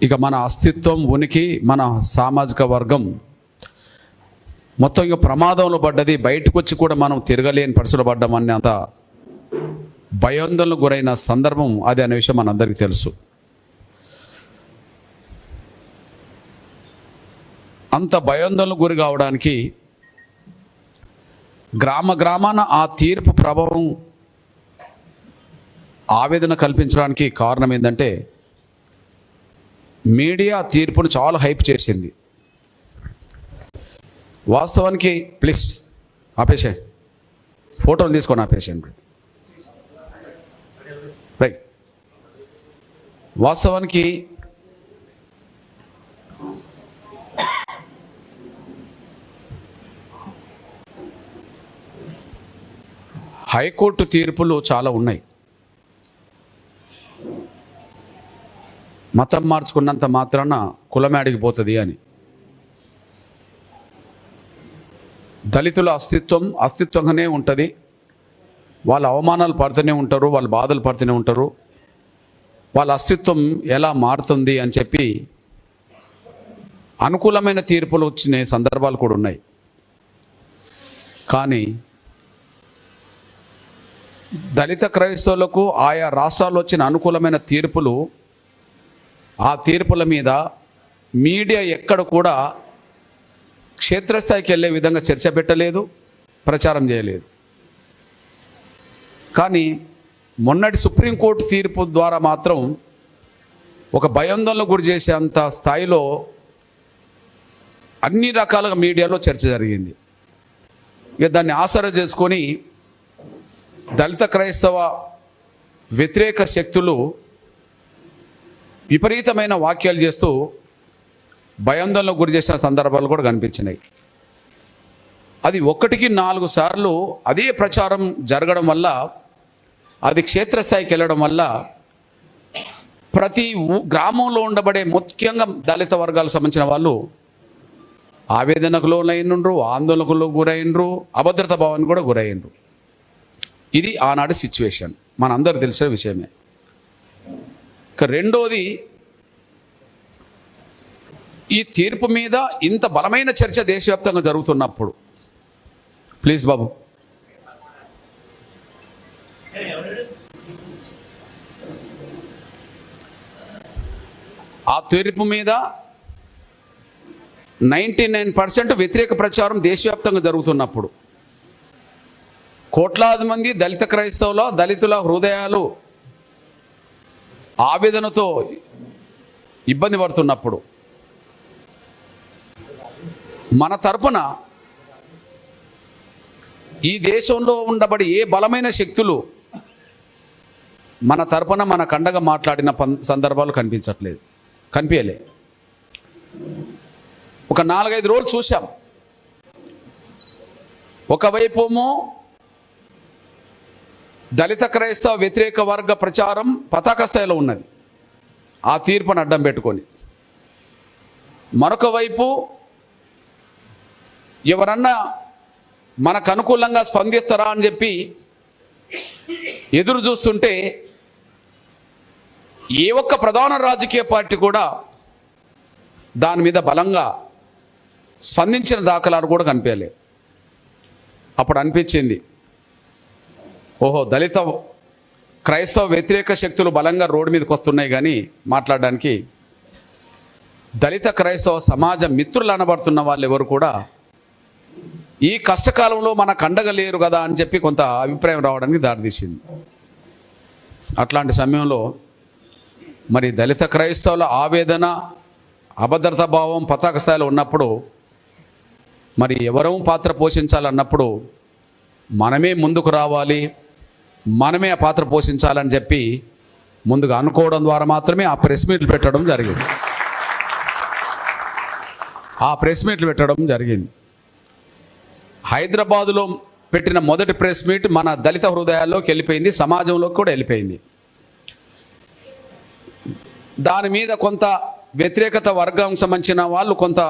ఇక మన అస్తిత్వం, ఉనికి, మన సామాజిక వర్గం మొత్తం ఇక ప్రమాదంలో పడ్డది. బయటకు వచ్చి కూడా మనం తిరగలేని పరిస్థితులు పడ్డాం అనే అంత భయాందోళనకు గురైన సందర్భం అది అనే విషయం మనందరికీ తెలుసు. అంత భయాందోళనకు గురి కావడానికి గ్రామాన ఆ తీర్పు ప్రభావం ఆవేదన కల్పించడానికి కారణం ఏంటంటే మీడియా తీర్పును చాలా హైప్ చేసింది. వాస్తవానికి ప్లీజ్ ఆపేసే, ఫోటోలు తీసుకొని ఆపేసేయండి. రైట్. వాస్తవానికి హైకోర్టు తీర్పులు చాలా ఉన్నాయి. మతం మార్చుకున్నంత మాత్రాన కులమేడికి పోతుంది అని. దళితుల అస్తిత్వంగానే ఉంటుంది. వాళ్ళ అవమానాలు పడుతూనే ఉంటారు, వాళ్ళ బాధలు పడుతూనే ఉంటారు. వాళ్ళ అస్తిత్వం ఎలా మారుతుంది అని చెప్పి అనుకూలమైన తీర్పులు వచ్చిన సందర్భాలు కూడా ఉన్నాయి. కానీ దళిత క్రైస్తవులకు ఆయా రాష్ట్రాల్లో వచ్చిన అనుకూలమైన తీర్పులు, ఆ తీర్పుల మీద మీడియా ఎక్కడ కూడా క్షేత్రస్థాయికి వెళ్ళే విధంగా చర్చ పెట్టలేదు, ప్రచారం చేయలేదు. కానీ మొన్నటి సుప్రీంకోర్టు తీర్పు ద్వారా మాత్రం ఒక భయాందోళనకు గురి చేసేంత స్థాయిలో అన్ని రకాలుగా మీడియాలో చర్చ జరిగింది. ఇక దాన్ని ఆసరా చేసుకొని దళిత క్రైస్తవ వ్యతిరేక శక్తులు విపరీతమైన వాక్యాలు చేస్తూ భయాందోళనకు గురి చేసిన సందర్భాలు కూడా కనిపించినాయి. అది 1-4 సార్లు అదే ప్రచారం జరగడం వల్ల, అది క్షేత్రస్థాయికి వెళ్ళడం వల్ల ప్రతి గ్రామంలో ఉండబడే ముఖ్యంగా దళిత వర్గాలకు సంబంధించిన వాళ్ళు ఆవేదనకు లోనైనరు, ఆందోళనకు గురైనరు, అభద్రతా భావానికి కూడా గురైనరు. ఇది ఆనాటి సిచ్యువేషన్, మనందరూ తెలిసిన విషయమే. ఇక రెండోది, ఈ తీర్పు మీద ఇంత బలమైన చర్చ దేశవ్యాప్తంగా జరుగుతున్నప్పుడు, ప్లీజ్ బాబు, ఆ తీర్పు మీద 99% వ్యతిరేక ప్రచారం దేశవ్యాప్తంగా జరుగుతున్నప్పుడు, కోట్లాది మంది దళిత క్రైస్తవుల, దళితుల హృదయాలు ఆవేదనతో ఇబ్బంది పడుతున్నప్పుడు, మన తరపున ఈ దేశంలో ఉండబడి ఏ బలమైన శక్తులు మన తరపున మన కండగా మాట్లాడిన సందర్భాలు కనిపించలే. ఒక 4-5 రోజులు చూసాం. ఒకవైపేమో దళిత క్రైస్తవ వ్యతిరేక వర్గ ప్రచారం పతాక స్థాయిలో ఉన్నది, ఆ తీర్పును అడ్డం పెట్టుకొని. మరొక వైపు ఎవరన్నా మనకు అనుకూలంగా స్పందిస్తారా అని చెప్పి ఎదురు చూస్తుంటే ఏ ఒక్క ప్రధాన రాజకీయ పార్టీ కూడా దాని మీద బలంగా స్పందించిన దాఖలాలు కూడా కనిపించలేదు. అప్పుడు అనిపించింది, ఓహో, దళిత క్రైస్తవ వ్యతిరేక శక్తులు బలంగా రోడ్డు మీదకి వస్తున్నాయి, కానీ మాట్లాడడానికి దళిత క్రైస్తవ సమాజ మిత్రులు అనబడుతున్న వాళ్ళు ఎవరు కూడా ఈ కష్టకాలంలో మనకు అండగా లేరు కదా అని చెప్పి కొంత అభిప్రాయం రావడానికి దారితీసింది. అట్లాంటి సమయంలో మరి దళిత క్రైస్తవుల ఆవేదన, అభద్రతా భావం పతాక స్థాయిలో ఉన్నప్పుడు మరి ఎవరూ పాత్ర పోషించాలన్నప్పుడు మనమే ముందుకు రావాలి, మనమే ఆ పాత్ర పోషించాలని చెప్పి ముందుగా అనుకోవడం ద్వారా మాత్రమే ఆ ప్రెస్ మీట్లు పెట్టడం జరిగింది. హైదరాబాదులో పెట్టిన మొదటి ప్రెస్ మీట్ మన దళిత హృదయాల్లోకి వెళ్ళిపోయింది, సమాజంలోకి కూడా వెళ్ళిపోయింది. దాని మీద కొంత వ్యతిరేకత వర్గం సంబంధించిన వాళ్ళు కొంత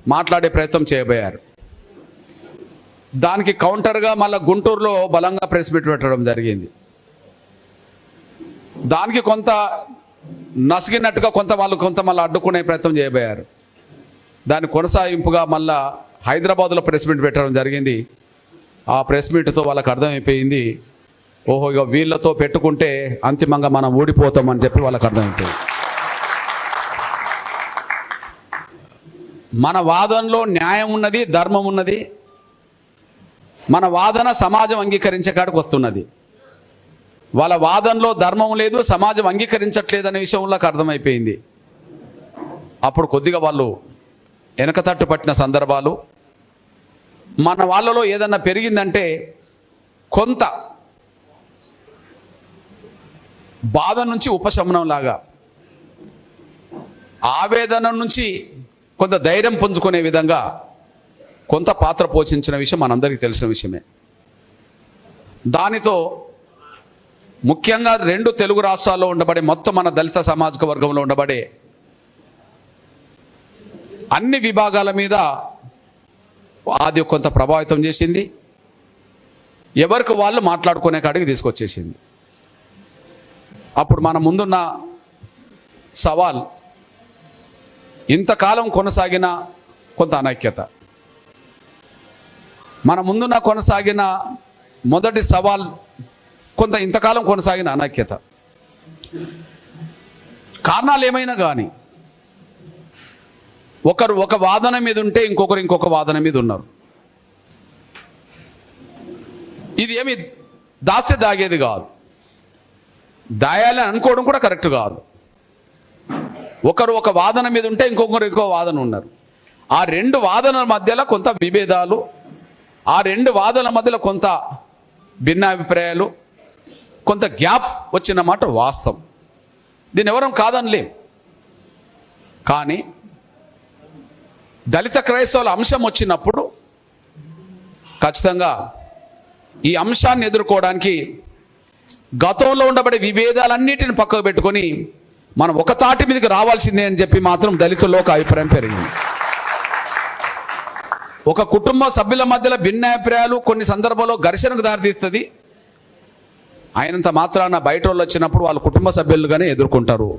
మాట్లాడే ప్రయత్నం చేయబోయారు. దానికి కౌంటర్గా మళ్ళీ గుంటూరులో బలంగా ప్రెస్ మీట్ పెట్టడం జరిగింది. దానికి కొంత నసిగినట్టుగా కొంత మళ్ళీ అడ్డుకునే ప్రయత్నం చేయబోయారు. దాని కొనసాగింపుగా మళ్ళా హైదరాబాద్లో ప్రెస్ మీట్ పెట్టడం జరిగింది. ఆ ప్రెస్ మీట్తో వాళ్ళకి అర్థమైపోయింది, ఓహో ఇక వీళ్ళతో పెట్టుకుంటే అంతిమంగా మనం ఓడిపోతామని చెప్పి వాళ్ళకి అర్థమైపోయింది. మన వాదనలో న్యాయం ఉన్నది, ధర్మం ఉన్నది. మన వాదన సమాజం అంగీకరించే కాడికి వస్తున్నది. వాళ్ళ వాదనలో ధర్మం లేదు, సమాజం అంగీకరించట్లేదు అనే విషయం వాళ్ళకి అర్థమైపోయింది. అప్పుడు కొద్దిగా వాళ్ళు వెనకతట్టు పట్టిన సందర్భాలు. మన వాళ్ళలో ఏదన్నా పెరిగిందంటే కొంత బాధ నుంచి ఉపశమనం లాగా, ఆవేదన నుంచి కొంత ధైర్యం పుంజుకునే విధంగా కొంత పాత్ర పోషించిన విషయం మనందరికీ తెలిసిన విషయమే. దానితో ముఖ్యంగా 2 తెలుగు రాష్ట్రాల్లో ఉండబడే మొత్తం మన దళిత సామాజిక వర్గంలో ఉండబడే అన్ని విభాగాల మీద అది కొంత ప్రభావితం చేసింది. ఎవరికి వాళ్ళు మాట్లాడుకునే కాడికి తీసుకొచ్చేసింది. అప్పుడు మన ముందున్న సవాల్ ఇంతకాలం కొనసాగిన కొంత అనైక్యత. మన ముందున్న కొనసాగిన మొదటి సవాల్ కొంత ఇంతకాలం కొనసాగిన అనైక్యత. కారణాలు ఏమైనా కానీ ఒకరు ఒక వాదన మీద ఉంటే ఇంకొకరు ఇంకొక వాదన మీద ఉన్నారు. ఇది ఏమి దాస్తే దాగేది కాదు, దాయాలని అనుకోవడం కూడా కరెక్ట్ కాదు. ఒకరు ఒక వాదన మీద ఉంటే ఇంకొకరు ఇంకో వాదన ఉన్నారు. ఆ 2 వాదనల మధ్యలో కొంత విభేదాలు, ఆ 2 వాదనల మధ్యలో కొంత భిన్నాభిప్రాయాలు, కొంత గ్యాప్ వచ్చిన మాట వాస్తవం. దీన్ని ఎవరం కాదనిలేం. కానీ దళిత క్రైస్తవుల అంశం వచ్చినప్పుడు ఖచ్చితంగా ఈ అంశాన్ని ఎదుర్కోవడానికి గతంలో ఉండబడే విభేదాలన్నిటిని పక్కకు పెట్టుకొని మనం ఒక తాటి మీదకి రావాల్సిందే అని చెప్పి మాత్రం దళితుల్లో ఒక అభిప్రాయం పెరిగింది. ఒక కుటుంబ సభ్యుల మధ్యలో భిన్నాభిప్రాయాలు కొన్ని సందర్భాల్లో ఘర్షణకు దారితీస్తుంది. అయినంత మాత్రాన బయట వాళ్ళు వచ్చినప్పుడు వాళ్ళ కుటుంబ సభ్యులుగానే ఎదుర్కొంటారు.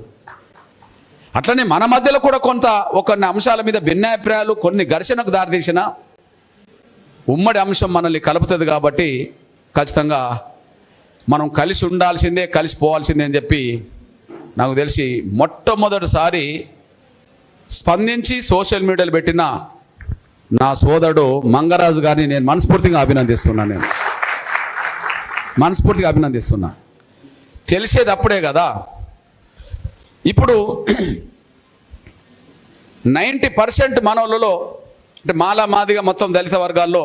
అట్లనే మన మధ్యలో కూడా కొంత కొన్ని అంశాల మీద భిన్నాభిప్రాయాలు కొన్ని ఘర్షణకు దారితీసిన ఉమ్మడి అంశం మనల్ని కలుపుతుంది. కాబట్టి ఖచ్చితంగా మనం కలిసి ఉండాల్సిందే, కలిసిపోవాల్సిందే అని చెప్పి నాకు తెలిసి మొట్టమొదటిసారి స్పందించి సోషల్ మీడియాలో పెట్టిన నా సోదరుడు మంగరాజు గారిని నేను మనస్ఫూర్తిగా అభినందిస్తున్నాను. మనస్ఫూర్తిగా అభినందిస్తున్నా. తెలిసేది అప్పుడే కదా. ఇప్పుడు 90% మనోళ్ళలో అంటే మాదిగా మొత్తం దళిత వర్గాల్లో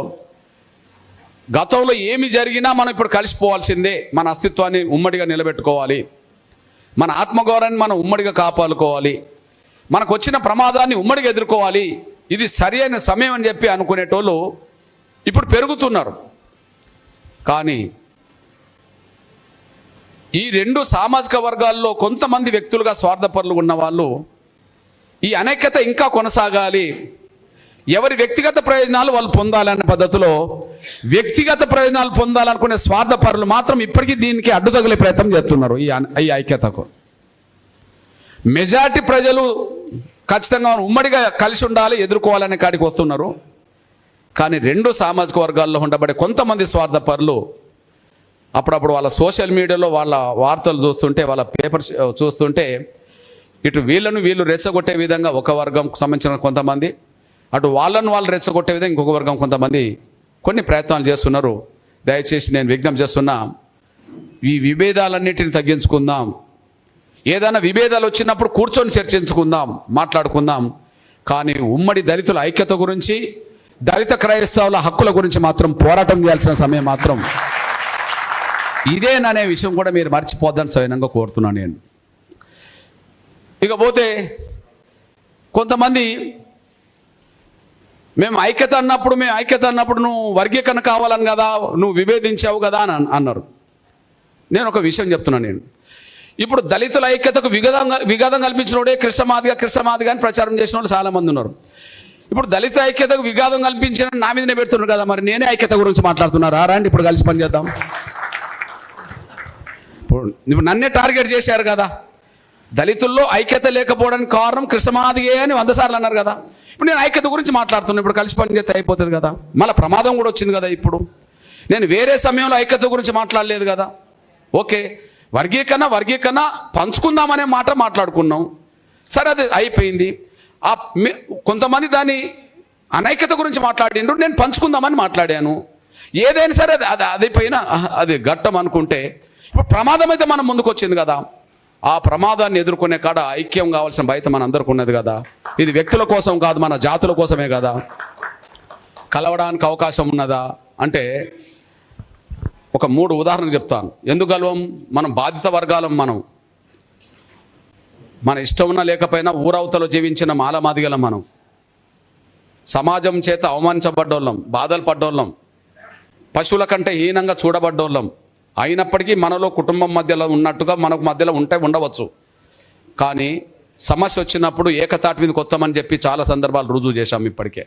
గతంలో ఏమి జరిగినా మనం ఇప్పుడు కలిసిపోవాల్సిందే. మన అస్తిత్వాన్ని ఉమ్మడిగా నిలబెట్టుకోవాలి, మన ఆత్మగౌరవాన్ని మనం ఉమ్మడిగా కాపాడుకోవాలి, మనకు వచ్చిన ప్రమాదాన్ని ఉమ్మడిగా ఎదుర్కోవాలి, ఇది సరి అయిన సమయం అని చెప్పి అనుకునేటోళ్ళు ఇప్పుడు పెరుగుతున్నారు. కానీ ఈ 2 సామాజిక వర్గాల్లో కొంతమంది వ్యక్తులుగా స్వార్థపరులు ఉన్న వాళ్ళు ఈ అనైక్యత ఇంకా కొనసాగాలి, ఎవరి వ్యక్తిగత ప్రయోజనాలు వాళ్ళు పొందాలనే పద్ధతిలో వ్యక్తిగత ప్రయోజనాలు పొందాలనుకునే స్వార్థపరులు మాత్రం ఇప్పటికీ దీనికి అడ్డుతగిలే ప్రయత్నం చేస్తున్నారు. ఈ ఐక్యతకు మెజారిటీ ప్రజలు ఖచ్చితంగా ఉమ్మడిగా కలిసి ఉండాలి, ఎదుర్కోవాలనే కాడికి వస్తున్నారు. కానీ 2 సామాజిక వర్గాల్లో ఉండబడే కొంతమంది స్వార్థపరులు అప్పుడప్పుడు వాళ్ళ సోషల్ మీడియాలో వాళ్ళ వార్తలు చూస్తుంటే, వాళ్ళ పేపర్స్ చూస్తుంటే ఇటు వీళ్ళు రెచ్చగొట్టే విధంగా ఒక వర్గంకు సంబంధించిన కొంతమంది, అటు వాళ్ళు రెచ్చగొట్టే విధంగా ఇంకొక వర్గం కొంతమంది కొన్ని ప్రయత్నాలు చేస్తున్నారు. దయచేసి నేను విజ్ఞప్తి చేస్తున్నా, ఈ విభేదాలన్నిటిని తగ్గించుకుందాం. ఏదైనా విభేదాలు వచ్చినప్పుడు కూర్చొని చర్చించుకుందాం, మాట్లాడుకుందాం. కానీ ఉమ్మడి దళితుల ఐక్యత గురించి, దళిత క్రైస్తవుల హక్కుల గురించి మాత్రం పోరాటం చేయాల్సిన సమయం మాత్రం ఇదేననే విషయం కూడా మీరు మర్చిపోద్దని స్వయంగా కోరుతున్నాను నేను. ఇకపోతే కొంతమంది మేము ఐక్యత అన్నప్పుడు నువ్వు వర్గీకరణ కావాలని కదా, నువ్వు విభేదించావు కదా అని అన్నారు. నేను ఒక విషయం చెప్తున్నాను. నేను ఇప్పుడు దళితుల ఐక్యతకు విఘాతం కల్పించినోడే కృష్ణమాదిగా అని ప్రచారం చేసిన వాళ్ళు చాలామంది ఉన్నారు. ఇప్పుడు దళిత ఐక్యతకు విఘాతం కల్పించిన నా మీదనే పెడుతున్నారు కదా, మరి నేనే ఐక్యత గురించి మాట్లాడుతున్నారు. రండి ఇప్పుడు కలిసి పనిచేద్దాం. ఇప్పుడు నన్నే టార్గెట్ చేశారు కదా, దళితుల్లో ఐక్యత లేకపోవడానికి కారణం కృష్ణమాదిగే అని 100 సార్లు అన్నారు కదా. ఇప్పుడు నేను ఐక్యత గురించి మాట్లాడుతున్నాను, ఇప్పుడు కలిసి పనిచేస్తే అయిపోతుంది కదా. మళ్ళీ ప్రమాదం కూడా వచ్చింది కదా. ఇప్పుడు నేను వేరే సమయంలో ఐక్యత గురించి మాట్లాడలేదు కదా. ఓకే, వర్గీకరణ పంచుకుందామనే మాట మాట్లాడుకున్నాం, సరే అది అయిపోయింది. కొంతమంది దాన్ని అనైక్యత గురించి మాట్లాడిండ్రు, నేను పంచుకుందామని మాట్లాడాను. ఏదైనా సరే అది పైన అది ఘట్టం అనుకుంటే ఇప్పుడు ప్రమాదం అయితే మనం ముందుకు వచ్చింది కదా. ఆ ప్రమాదాన్ని ఎదుర్కొనే కాడ ఐక్యం కావాల్సిన బాధ్యత మన అందరికి ఉన్నది కదా. ఇది వ్యక్తుల కోసం కాదు, మన జాతుల కోసమే కదా. కలవడానికి అవకాశం ఉన్నదా అంటే ఒక 3 ఉదాహరణలు చెప్తాను. ఎందుకు కలవం? మనం బాధిత వర్గాలం. మన ఇష్టం ఉన్నా లేకపోయినా ఊరవతలో జీవించిన మాలమాదిగలం. మనం సమాజం చేత అవమానించబడ్డోళ్ళం, బాధలు పడ్డోళ్ళం, పశువుల కంటే హీనంగా చూడబడ్డోళ్ళం. అయినప్పటికీ మనలో కుటుంబం మధ్యలో ఉన్నట్టుగా మనకు మధ్యలో ఉండవచ్చు. కానీ సమస్య వచ్చినప్పుడు ఏకతాటి మీదకి వస్తామని చెప్పి చాలా సందర్భాలు రుజువు చేశాం ఇప్పటికే.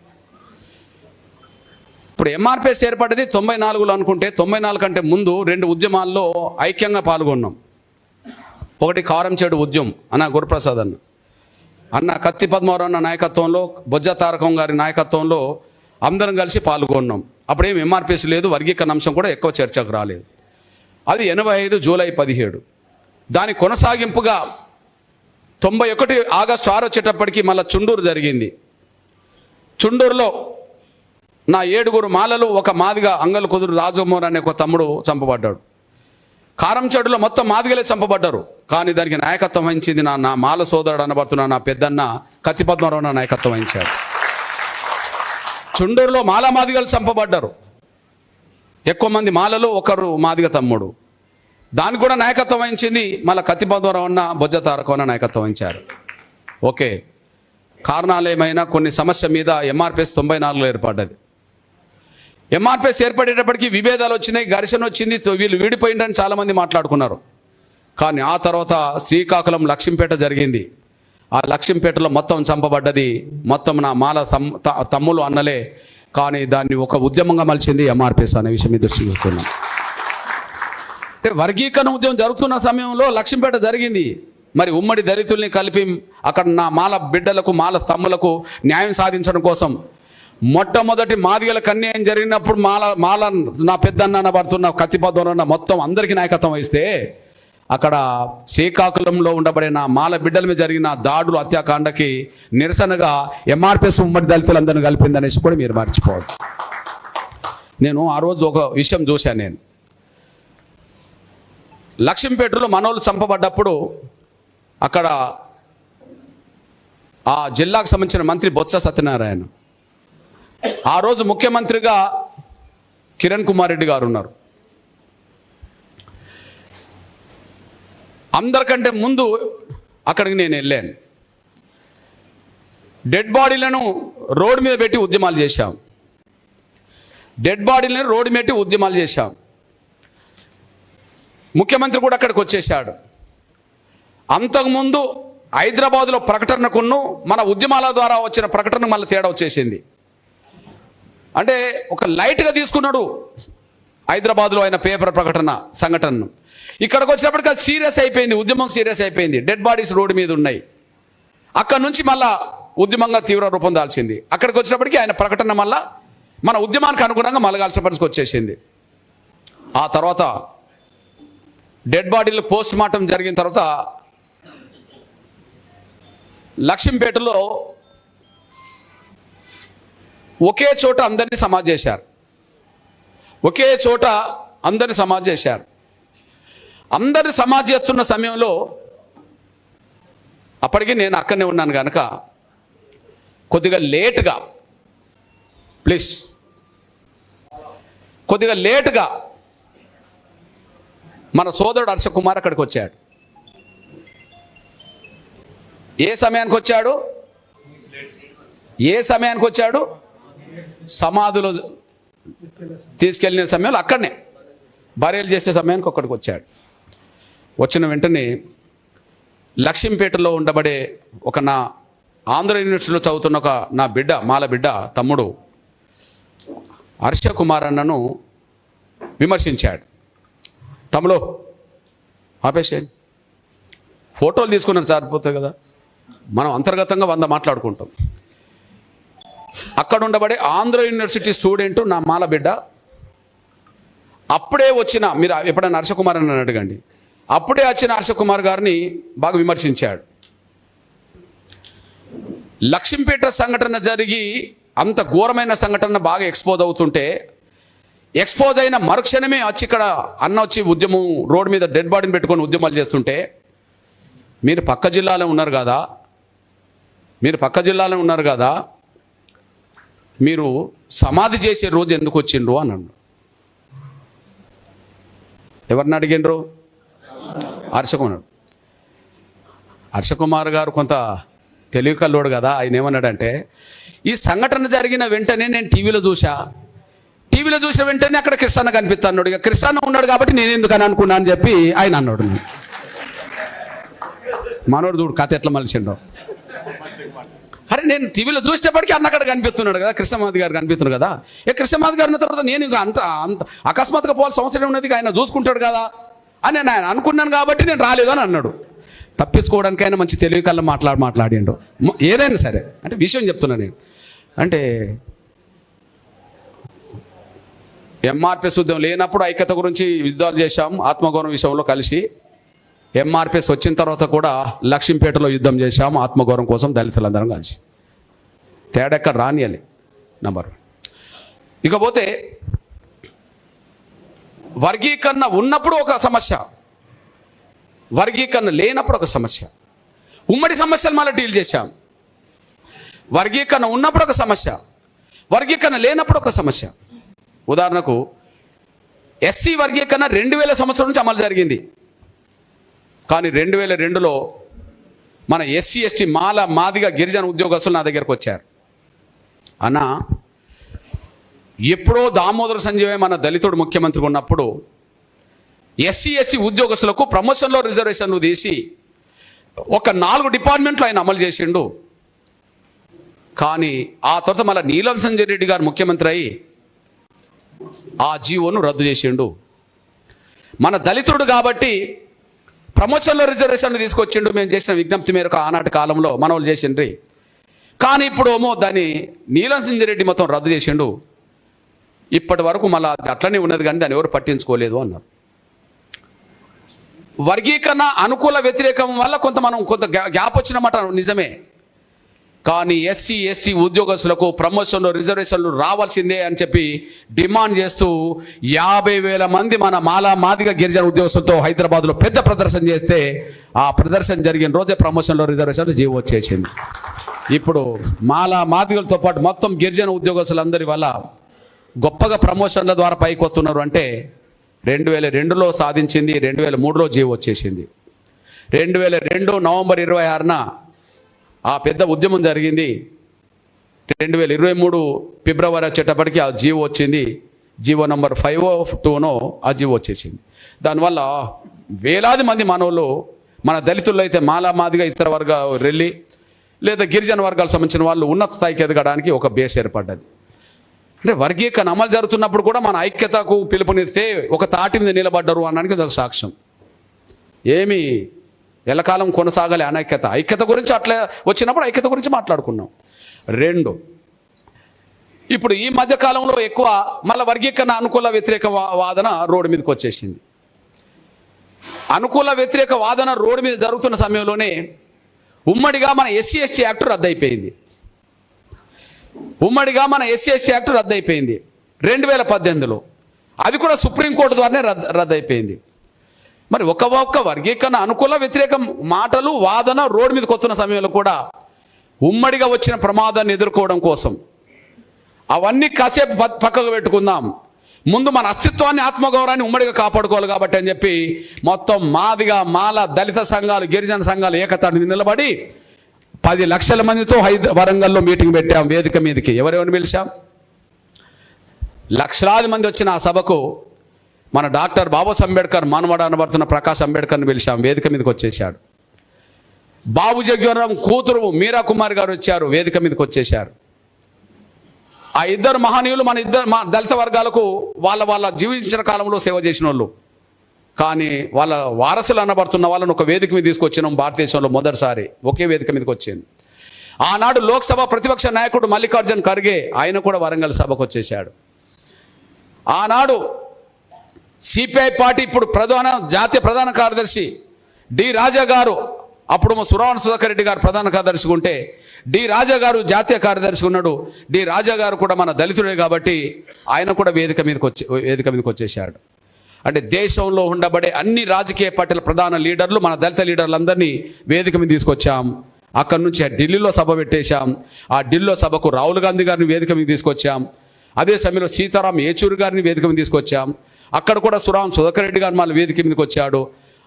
ఇప్పుడు ఎంఆర్పిఎస్ ఏర్పడ్డది 94లో అనుకుంటే 94 కంటే ముందు 2 ఉద్యమాల్లో ఐక్యంగా పాల్గొన్నాం. ఒకటి కారంచేడు ఉద్యమం అన్న గురుప్రసాద్ అన్న కత్తి పద్మారావు అన్న నాయకత్వంలో, బొజ్జ తారకం గారి నాయకత్వంలో అందరం కలిసి పాల్గొన్నాం. అప్పుడేం ఎంఆర్పిఎస్ లేదు, వర్గీకరణ అంశం కూడా ఎక్కువ చర్చకు రాలేదు. అది 85 జూలై 17. దాని కొనసాగింపుగా 91 ఆగస్టు 6 వచ్చేటప్పటికి మళ్ళీ చుండూరు జరిగింది. చుండూరులో నా 7 మాలలు, ఒక మాదిగ అంగల్ కుదురు రాజమోహన్ అనే ఒక తమ్ముడు చంపబడ్డాడు. కారంచేడులో మొత్తం మాదిగలే చంపబడ్డారు. కానీ దానికి నాయకత్వం వహించింది నా మాల సోదరుడు అనబడుతున్న నా పెద్దన్న కత్తి పద్మారావు నాయకత్వం వహించాడు. చుండూరులో మాదిగలు చంపబడ్డారు. ఎక్కువ మంది మాలలు, ఒకరు మాదిగ తమ్ముడు. దానికి కూడా నాయకత్వం వహించింది మళ్ళీ కత్తి పద్మారావు బొజ్జ తారకం నాయకత్వం వహించారు. ఓకే, కారణాలు ఏమైనా కొన్ని సమస్య మీద ఎంఆర్పిఎస్ 94లో ఏర్పడ్డది. ఎంఆర్పిఎస్ ఏర్పడేటప్పటికి విభేదాలు వచ్చినాయి, ఘర్షణ వచ్చింది, వీళ్ళు విడిపోయిందని చాలామంది మాట్లాడుకున్నారు. కానీ ఆ తర్వాత శ్రీకాకుళం లక్ష్మీపేట జరిగింది. ఆ లక్ష్మీపేటలో మొత్తం చంపబడ్డది మొత్తం నా మాల తమ్ములు అన్నలే. కానీ దాన్ని ఒక ఉద్యమంగా మలిచింది ఎంఆర్పిఎస్ అనే విషయం మీద దృష్టి పెడుతున్నాం. అంటే వర్గీకరణ ఉద్యమం జరుగుతున్న సమయంలో లక్ష్మీపేట జరిగింది. మరి ఉమ్మడి దళితుల్ని కలిపి అక్కడ నా మాల బిడ్డలకు, మాల తమ్ములకు న్యాయం సాధించడం కోసం మొట్టమొదటి మాదిగలకు అన్యాయం జరిగినప్పుడు మాల నా పెద్దన్న పడుతున్న కత్తిపద్మన్న మొత్తం అందరికీ నాయకత్వం వహిస్తే అక్కడ శ్రీకాకుళంలో ఉండబడే నా మాల బిడ్డల మీద జరిగిన దాడులు, హత్యాకాండకి నిరసనగా ఎంఆర్పిఎస్ ఉమ్మడి దళితులందరినీ కలిపిందనేసి కూడా మీరు మర్చిపోవద్దు. నేను ఆ రోజు ఒక విషయం చూశాను. నేను లక్ష్మీపేటలో మనోళ్ళు చంపబడ్డప్పుడు అక్కడ ఆ జిల్లాకు సంబంధించిన మంత్రి బొత్స సత్యనారాయణ, ఆ రోజు ముఖ్యమంత్రిగా కిరణ్ కుమార్ రెడ్డి గారు ఉన్నారు. అందరికంటే ముందు అక్కడికి నేను వెళ్ళాను. డెడ్ బాడీలను రోడ్డు మీద పెట్టి ఉద్యమాలు చేశాం. ముఖ్యమంత్రి కూడా అక్కడికి వచ్చేసాడు. అంతకుముందు హైదరాబాదులో ప్రకటనకును మన ఉద్యమాల ద్వారా వచ్చిన ప్రకటన మళ్ళీ తేడా వచ్చేసింది. అంటే ఒక లైట్గా తీసుకున్నాడు హైదరాబాద్లో ఆయన పేపర్ ప్రకటన సంఘటనను. ఇక్కడికి వచ్చినప్పటికీ అది సీరియస్ అయిపోయింది, ఉద్యమం సీరియస్ అయిపోయింది. డెడ్ బాడీస్ రోడ్డు మీద ఉన్నాయి. అక్కడ నుంచి మళ్ళా ఉద్యమంగా తీవ్ర రూపం దాల్చింది. అక్కడికి వచ్చినప్పటికీ ఆయన ప్రకటన మళ్ళా మన ఉద్యమానికి అనుగుణంగా మలగాల్సిన పరిస్థితికి వచ్చేసింది. ఆ తర్వాత డెడ్ బాడీలు పోస్ట్ మార్టం జరిగిన తర్వాత లక్ష్మీపేటలో ఒకే చోట అందరినీ సమాధి చేశారు. అందరిని సమాధి చేస్తున్న సమయంలో అప్పటికి నేను అక్కడనే ఉన్నాను కనుక కొద్దిగా లేటుగా మన సోదరుడు హర్ష కుమార్ అక్కడికి వచ్చాడు. ఏ సమయానికి వచ్చాడు? సమాధులు తీసుకెళ్ళిన సమయంలో అక్కడనే బరియలు చేసే సమయానికి ఒక్కడికి వచ్చాడు. వచ్చిన వెంటనే లక్ష్మీపేటలో ఉండబడే ఒక నా ఆంధ్ర యూనివర్సిటీలో చదువుతున్న ఒక నా బిడ్డ, మాల బిడ్డ తమ్ముడు హర్ష కుమార్ అన్నను విమర్శించాడు. తమ్ముడు ఆపేసేయండి, ఫోటోలు తీసుకున్నారు సరిపోతాయి కదా, మనం అంతర్గతంగా 100 మాట్లాడుకుంటాం. అక్కడ ఉండబడే ఆంధ్ర యూనివర్సిటీ స్టూడెంట్ నా మాల బిడ్డ, అప్పుడే వచ్చిన, మీరు ఎప్పుడైనా హర్షకుమార్ అని అడగండి, అప్పుడే వచ్చిన హర్షకుమార్ గారిని బాగా విమర్శించాడు. లక్ష్మీపేట సంఘటన జరిగి అంత ఘోరమైన సంఘటన బాగా ఎక్స్పోజ్ అవుతుంటే, ఎక్స్పోజ్ అయిన మరుక్షణమే వచ్చి ఇక్కడ అన్న వచ్చి ఉద్యమం రోడ్డు మీద డెడ్ బాడీని పెట్టుకొని ఉద్యమాలు చేస్తుంటే, మీరు పక్క జిల్లాలో ఉన్నారు కదా, మీరు సమాధి చేసే రోజు ఎందుకు వచ్చిండ్రు అన్నాడు. ఎవరిని అడిగిండ్రు? హర్షకుమార్ గారు కొంత తెలివి కల్లోడు కదా. ఆయన ఏమన్నాడంటే, ఈ సంఘటన జరిగిన వెంటనే నేను టీవీలో చూసిన వెంటనే అక్కడ కృష్ణ కనిపిస్తాడు, ఇక కృష్ణ ఉన్నాడు కాబట్టి నేను ఎందుకని అనుకున్నా అని చెప్పి ఆయన అన్నాడు. మనోడు చూడు కథ ఎట్లా మలిసిండో. అరే నేను టీవీలో చూసేటప్పటికీ అన్న అక్కడ కనిపిస్తున్నాడు కదా, కృష్ణమాధి గారు కనిపిస్తున్నాడు కదా, కృష్ణమాధి గారు ఉన్న తర్వాత నేను ఇంకా అంత అకస్మాత్తుగా పోవాల్సిన అవసరం ఉన్నది, ఆయన చూసుకుంటాడు కదా అని నేను అనుకున్నాను కాబట్టి నేను రాలేదు అని అన్నాడు. తప్పించుకోవడానికైనా మంచి తెలివి కల్లా మాట్లాడిండు. ఏదైనా సరే అంటే విషయం చెప్తున్నా నేను. అంటే ఎంఆర్పిఎస్ ఉద్యమం లేనప్పుడు ఐక్యత గురించి యుద్ధాలు చేశాం, ఆత్మగౌరవం విషయంలో కలిసి. ఎంఆర్పిఎస్ వచ్చిన తర్వాత కూడా లక్ష్మీపేటలో యుద్ధం చేశాం ఆత్మగౌరవం కోసం, దళితులందరం కలిసి. తేడా ఎక్కడ రానియాలి నంబర్ 1. ఇకపోతే వర్గీకరణ ఉన్నప్పుడు ఒక సమస్య, వర్గీకరణ లేనప్పుడు ఒక సమస్య. ఉమ్మడి సమస్యలు మళ్ళీ డీల్ చేశాం. వర్గీకరణ ఉన్నప్పుడు ఒక సమస్య, వర్గీకరణ లేనప్పుడు ఒక సమస్య. ఉదాహరణకు ఎస్సీ వర్గీకరణ 2000 సంవత్సరం నుంచి అమలు జరిగింది. కానీ 2002లో మన ఎస్సీ ఎస్టీ మాదిగ గిరిజన ఉద్యోగస్తులు నా దగ్గరకు వచ్చారు. అన్న, ఎప్పుడో దామోదర సంజయ్ మన దళితుడు ముఖ్యమంత్రి ఉన్నప్పుడు ఎస్సీ ఎస్టీ ఉద్యోగస్తులకు ప్రమోషన్లో రిజర్వేషన్లు తీసి ఒక 4 డిపార్ట్మెంట్లు ఆయన అమలు చేసిండు. కానీ ఆ తర్వాత మళ్ళీ నీలం సంజయ్ రెడ్డి గారు ముఖ్యమంత్రి అయ్యి ఆ జీవోను రద్దు చేసిండు. మన దళితుడు కాబట్టి ప్రమోషన్లో రిజర్వేషన్లు తీసుకొచ్చిండు. మేము చేసిన విజ్ఞప్తి మేరకు ఆనాటి కాలంలో మనోళ్ళు చేసిండ్రి. కానీ ఇప్పుడు ఏమో దాన్ని నీలం సంజయ్ రెడ్డి మొత్తం రద్దు చేసిండు. ఇప్పటి వరకు మళ్ళీ అట్లనే ఉన్నది కానీ దాన్ని ఎవరు పట్టించుకోలేదు అన్నారు. వర్గీకరణ అనుకూల వ్యతిరేకం వల్ల కొంత గ్యాప్ వచ్చినమాట నిజమే. కానీ ఎస్సీ ఎస్టీ ఉద్యోగస్తులకు ప్రమోషన్లు రిజర్వేషన్లు రావాల్సిందే అని చెప్పి డిమాండ్ చేస్తూ 50,000 మంది మన మాదిగ గిరిజన ఉద్యోగస్తులతో హైదరాబాద్లో పెద్ద ప్రదర్శన చేస్తే, ఆ ప్రదర్శన జరిగిన రోజే ప్రమోషన్లో రిజర్వేషన్లు జీవో వచ్చేసింది. ఇప్పుడు మాదిగలతో పాటు మొత్తం గిరిజన ఉద్యోగస్తులందరి వల్ల గొప్పగా ప్రమోషన్ల ద్వారా పైకి వస్తున్నారు. అంటే 2002లో సాధించింది, 2003లో జీవో వచ్చేసింది. 2002 నవంబర్ 26న ఆ పెద్ద ఉద్యమం జరిగింది. 2023 ఫిబ్రవరి వచ్చేటప్పటికి ఆ జీవో వచ్చింది. జీవో నంబర్ 502నో ఆ జీవో వచ్చేసింది. దానివల్ల వేలాది మంది మనోళ్ళు, మన దళితుల్లో అయితే మాదిగా ఇతర వర్గాలు రెల్లి లేదా గిరిజన వర్గాలకు సంబంధించిన వాళ్ళు ఉన్నత స్థాయికి ఎదగడానికి ఒక బేస్ ఏర్పడ్డది. అంటే వర్గీకరణ అమలు జరుగుతున్నప్పుడు కూడా మన ఐక్యతకు పిలుపునిస్తే ఒక తాటి మీద నిలబడ్డరు అనడానికి ఒక సాక్ష్యం. ఏమి ఎల్లకాలం కొనసాగాలి అనైక్యత. ఐక్యత గురించి అట్లా వచ్చినప్పుడు ఐక్యత గురించి మాట్లాడుకున్నాం. 2, ఇప్పుడు ఈ మధ్య కాలంలో ఎక్కువ మళ్ళీ వర్గీకరణ అనుకూల వ్యతిరేక వాదన రోడ్డు మీదకి వచ్చేసింది. అనుకూల వ్యతిరేక వాదన రోడ్డు మీద జరుగుతున్న సమయంలోనే ఉమ్మడిగా మన ఎస్సీ ఎస్టీ యాక్ట్ రద్దయిపోయింది. 2018లో. అది కూడా సుప్రీంకోర్టు ద్వారానే రద్దయిపోయింది. మరి ఒక్క వర్గీకరణ అనుకూల వ్యతిరేక మాటలు వాదన రోడ్డు మీదకి వస్తున్న సమయంలో కూడా ఉమ్మడిగా వచ్చిన ప్రమాదాన్ని ఎదుర్కోవడం కోసం అవన్నీ కాసేపు పక్కకు పెట్టుకుందాం, ముందు మన అస్తిత్వాన్ని ఆత్మగౌరవాన్ని ఉమ్మడిగా కాపాడుకోవాలి కాబట్టి అని చెప్పి మొత్తం మాదిగా దళిత సంఘాలు గిరిజన సంఘాలు ఏకతాటి నిలబడి 10 లక్షల మందితో వరంగల్లో మీటింగ్ పెట్టాం. వేదిక మీదకి ఎవరెవరిని పిలిచాం? లక్షలాది మంది వచ్చిన ఆ సభకు మన డాక్టర్ బాబాసాహెబ్ అంబేద్కర్ మనవడు అనబడుతున్న ప్రకాష్ అంబేద్కర్ని పిలిచాం. వేదిక మీదకి వచ్చేసాడు. బాబు జగ్జీవన్ కూతురు మీరా కుమార్ గారు వచ్చారు, వేదిక మీదకి వచ్చేసారు. ఆ ఇద్దరు మహనీయులు మన దళిత వర్గాలకు వాళ్ళ జీవించిన కాలంలో సేవ చేసిన వాళ్ళు. కానీ వాళ్ళ వారసులు అనబడుతున్న వాళ్ళని ఒక వేదిక మీద తీసుకొచ్చినాం. భారతదేశంలో మొదటిసారి ఒకే వేదిక మీదకి వచ్చింది. ఆనాడు లోక్సభ ప్రతిపక్ష నాయకుడు మల్లికార్జున్ ఖర్గే, ఆయన కూడా వరంగల్ సభకు వచ్చేసాడు. ఆనాడు సిపిఐ పార్టీ ఇప్పుడు జాతీయ ప్రధాన కార్యదర్శి డి రాజా గారు, అప్పుడు సురవణ సుధాకర్ రెడ్డి గారు ప్రధాన కార్యదర్శిగా ఉంటే డి రాజా గారు జాతీయ కార్యదర్శిగా ఉన్నాడు. డి రాజా గారు కూడా మన దళితుడే కాబట్టి ఆయన కూడా వేదిక మీదకి వచ్చేసాడు. అంటే దేశంలో ఉండబడే అన్ని రాజకీయ పార్టీల ప్రధాన లీడర్లు, మన దళిత లీడర్లందరినీ వేదిక మీద తీసుకొచ్చాం. అక్కడి నుంచి ఢిల్లీలో సభ పెట్టేశాం. ఆ ఢిల్లీలో సభకు రాహుల్ గాంధీ గారిని వేదిక మీద తీసుకొచ్చాం. అదే సమయంలో సీతారాం యేచూరి గారిని వేదిక మీద తీసుకొచ్చాం. అక్కడ కూడా సురవణ సుధాకర్ రెడ్డి గారు మళ్ళీ వేదిక మీదకి వచ్చాడు.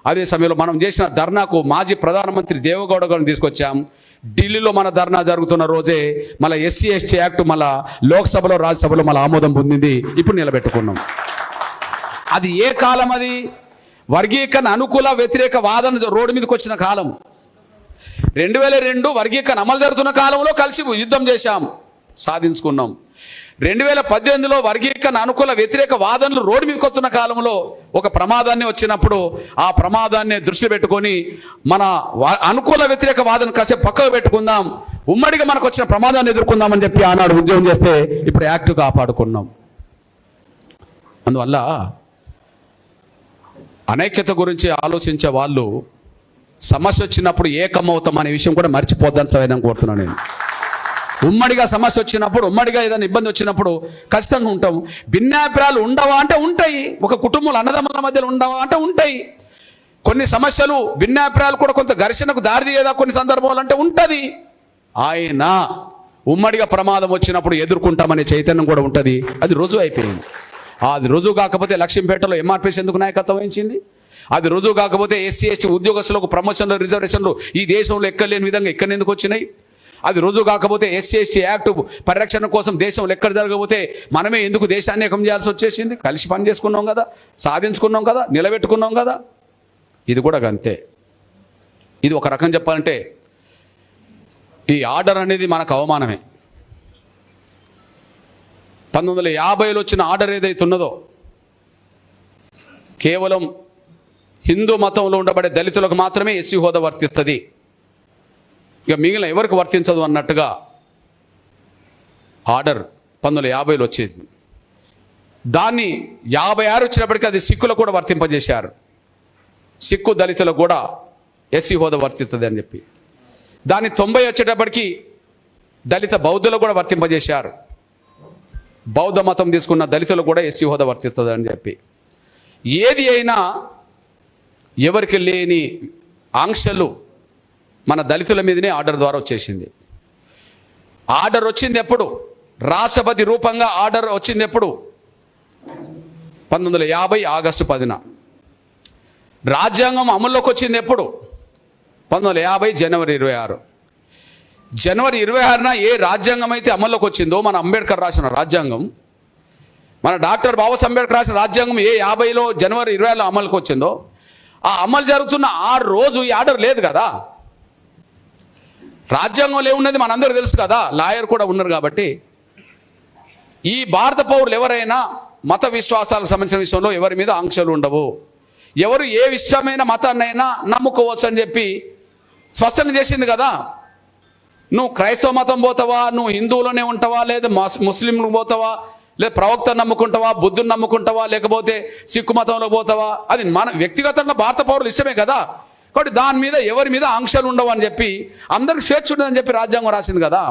అదే సమయంలో మనం చేసిన ధర్నాకు మాజీ ప్రధానమంత్రి దేవగౌడ గారిని తీసుకొచ్చాం. ఢిల్లీలో మన ధర్నా జరుగుతున్న రోజే మళ్ళీ ఎస్సీ ఎస్టీ యాక్ట్ మళ్ళీ లోక్సభలో రాజ్యసభలో మళ్ళీ ఆమోదం పొందింది. ఇప్పుడు నిలబెట్టుకున్నాం. అది ఏ కాలం? అది వర్గీకరణ అనుకూల వ్యతిరేక వాదన రోడ్డు మీదకి వచ్చిన కాలం. 2002 వర్గీకరణ అమలు జరుగుతున్న కాలంలో కలిసి యుద్ధం చేశాం, సాధించుకున్నాం. 2018లో వర్గీకరణ అనుకూల వ్యతిరేక వాదనలు రోడ్డు మీదకి వస్తున్న కాలంలో ఒక ప్రమాదాన్ని వచ్చినప్పుడు ఆ ప్రమాదాన్ని దృష్టి పెట్టుకొని మన అనుకూల వ్యతిరేక వాదన కాసేపు పక్కకు పెట్టుకుందాం, ఉమ్మడిగా మనకు వచ్చిన ప్రమాదాన్ని ఎదుర్కొందామని చెప్పి ఆనాడు ఉద్యమం చేస్తే ఇప్పుడు యాక్ట్ కాపాడుకున్నాం. అందువల్ల అనైక్యత గురించి ఆలోచించే వాళ్ళు సమస్య వచ్చినప్పుడు ఏకమవుతాం అనే విషయం కూడా మర్చిపోద్దని సరైన కోరుతున్నాను నేను. ఉమ్మడిగా సమస్య వచ్చినప్పుడు, ఉమ్మడిగా ఏదైనా ఇబ్బంది వచ్చినప్పుడు ఖచ్చితంగా ఉంటాం. భిన్నాభిప్రాయాలు ఉండవా అంటే ఉంటాయి. ఒక కుటుంబంలో అన్నదమ్ముల మధ్యలో ఉండవా అంటే ఉంటాయి. కొన్ని సమస్యలు భిన్నాభిప్రాయాలు కూడా కొంత ఘర్షణకు దారితీయదా కొన్ని సందర్భాలు అంటే ఉంటుంది. ఆయన ఉమ్మడిగా ప్రమాదం వచ్చినప్పుడు ఎదుర్కొంటామనే చైతన్యం కూడా ఉంటుంది. అది రుజువు అయిపోయింది. అది రుజువు కాకపోతే లక్ష్మీపేటలో ఎంఆర్పీఎస్ ఎందుకు నాయకత్వం వహించింది? అది రుజువు కాకపోతే ఎస్సీ ఎస్టీ ఉద్యోగస్తులకు ప్రమోషన్లు, రిజర్వేషన్లు ఈ దేశంలో ఎక్కలేని విధంగా ఎక్కడ ఎందుకు వచ్చినాయి? అది రుజువు కాకపోతే ఎస్సీ ఎస్టీ యాక్ట్ పరిరక్షణ కోసం దేశంలో ఎక్కడ జరగకపోతే మనమే ఎందుకు దేశాన్ని ఏకం చేయాల్సి వచ్చేసింది? కలిసి పని చేసుకున్నాం కదా, సాధించుకున్నాం కదా, నిలబెట్టుకున్నాం కదా. ఇది కూడా అంతే. ఇది ఒక రకం చెప్పాలంటే ఈ ఆర్డర్ అనేది మనకు అవమానమే. 1950లో వచ్చిన ఆర్డర్ ఏదైతే ఉన్నదో కేవలం హిందూ మతంలో ఉండబడే దళితులకు మాత్రమే ఎస్సీ హోదా వర్తిస్తుంది, ఇక మిగిలిన ఎవరికి వర్తించదు అన్నట్టుగా ఆర్డర్ 1950లో వచ్చేది. దాన్ని 56 వచ్చినప్పటికీ అది సిక్కులకు కూడా వర్తింపజేశారు. సిక్కు దళితులకు కూడా ఎస్సీ హోదా వర్తిస్తుంది అని చెప్పి దాన్ని 90 వచ్చేటప్పటికి దళిత బౌద్ధులకు కూడా వర్తింపజేశారు. బౌద్ధ మతం తీసుకున్న దళితులకు కూడా ఎస్సీ హోదా వర్తిస్తుంది అని చెప్పి ఏది అయినా ఎవరికి లేని ఆంక్షలు మన దళితుల మీదనే ఆర్డర్ ద్వారా వచ్చేసింది. ఆర్డర్ వచ్చింది ఎప్పుడు? రాష్ట్రపతి రూపంగా ఆర్డర్ వచ్చింది ఎప్పుడు? 1950 ఆగస్టు 10న. రాజ్యాంగం అమల్లోకి వచ్చింది ఎప్పుడు? 1950 జనవరి 26. జనవరి 26న ఏ రాజ్యాంగం అయితే అమల్లోకి వచ్చిందో, మన అంబేద్కర్ రాసిన రాజ్యాంగం, మన డాక్టర్ బాబాసాహెబ్ అంబేద్కర్ రాసిన రాజ్యాంగం ఏ 50లో జనవరి 26లో అమలుకి వచ్చిందో, ఆ అమలు జరుగుతున్న ఆ రోజు ఈ ఆర్డర్ లేదు కదా. రాజ్యాంగంలో ఏమున్నది మనందరూ తెలుసు కదా, లాయర్ కూడా ఉన్నారు కాబట్టి. ఈ భారత పౌరులు ఎవరైనా మత విశ్వాసాలకు సంబంధించిన విషయంలో ఎవరి మీద ఆంక్షలు ఉండవు, ఎవరు ఏ ఇష్టమైన మతాన్నైనా నమ్ముకోవచ్చు అని చెప్పి స్పష్టంగా చేసింది కదా. నువ్వు క్రైస్తవ మతం పోతావా, నువ్వు హిందువులోనే ఉంటావా, లేదా ముస్లింలు పోతావా, లేదా ప్రవక్త నమ్ముకుంటావా, బుద్ధుని నమ్ముకుంటావా, లేకపోతే సిక్కు మతంలో పోతావా, అది మన వ్యక్తిగతంగా భారత పౌరులు ఇష్టమే కదా. కాబట్టి దాని మీద ఎవరి మీద ఆంక్షలు ఉండవు అని చెప్పి అందరికి స్వేచ్ఛ ఉండదని చెప్పి రాజ్యాంగం రాసింది కదా.